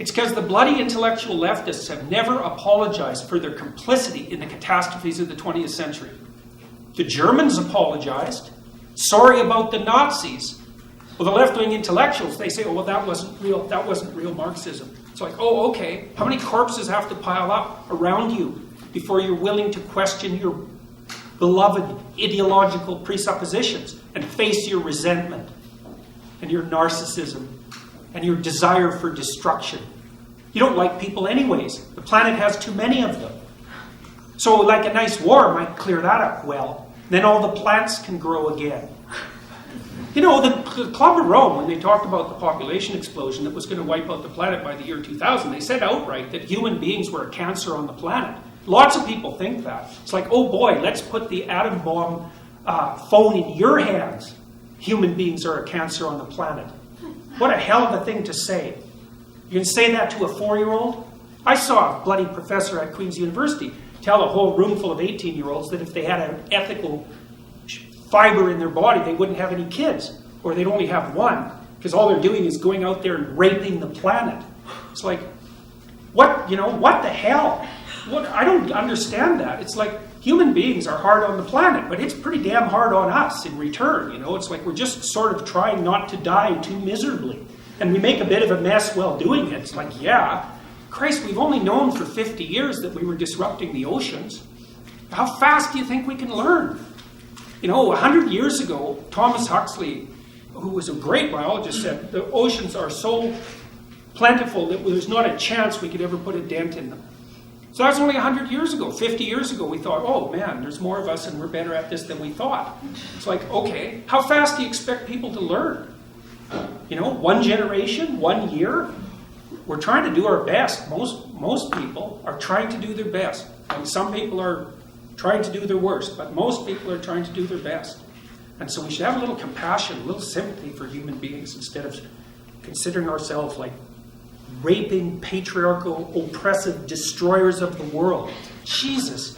It's because the bloody intellectual leftists have never apologized for their complicity in the catastrophes of the 20th century. The Germans apologized. Sorry about the Nazis. Well, the left-wing intellectuals, they say, oh, well, that wasn't real Marxism. It's like, oh, okay. How many corpses have to pile up around you before you're willing to question your beloved ideological presuppositions and face your resentment and your narcissism and your desire for destruction? You don't like people anyways. The planet has too many of them. So like a nice war might clear that up well. Then all the plants can grow again. You know, the Club of Rome, when they talked about the population explosion that was going to wipe out the planet by the year 2000, they said outright that human beings were a cancer on the planet. Lots of people think that. It's like, oh boy, let's put the atom bomb phone in your hands. Human beings are a cancer on the planet. What a hell of a thing to say. You can say that to a 4-year-old? I saw a bloody professor at Queen's University tell a whole room full of 18-year-olds that if they had an ethical fiber in their body, they wouldn't have any kids. Or they'd only have one. Because all they're doing is going out there and raping the planet. It's like, what the hell? I don't understand that. It's like, human beings are hard on the planet, but it's pretty damn hard on us in return. It's like we're just sort of trying not to die too miserably. And we make a bit of a mess while doing it. It's like, yeah, Christ, we've only known for 50 years that we were disrupting the oceans. How fast do you think we can learn? 100 years ago, Thomas Huxley, who was a great biologist, said the oceans are so plentiful that there's not a chance we could ever put a dent in them. So that's only 100 years ago. 50 years ago, we thought, oh man, there's more of us and we're better at this than we thought. It's like, okay, how fast do you expect people to learn? 1 generation, 1 year? We're trying to do our best. Most people are trying to do their best. And some people are trying to do their worst, but most people are trying to do their best. And so we should have a little compassion, a little sympathy for human beings instead of considering ourselves like raping, patriarchal, oppressive destroyers of the world. Jesus.